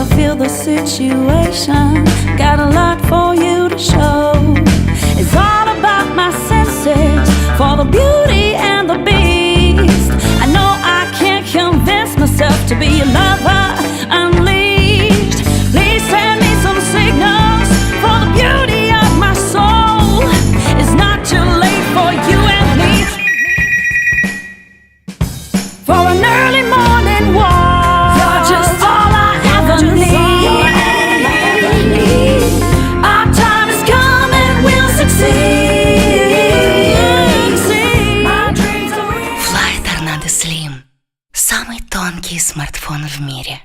I feel the situation. Got a lot for you to show. It's all about my senses, for the beauty and the beast. I know I can't convince myself to be a lover unleashed. Please send me some signals for the beauty of my soul. It's not too late for you and me, for an early morning walk. You're just all I ever need. Our time is coming, we'll succeed. My dreams are real. Slim. Самый тонкий смартфон в мире.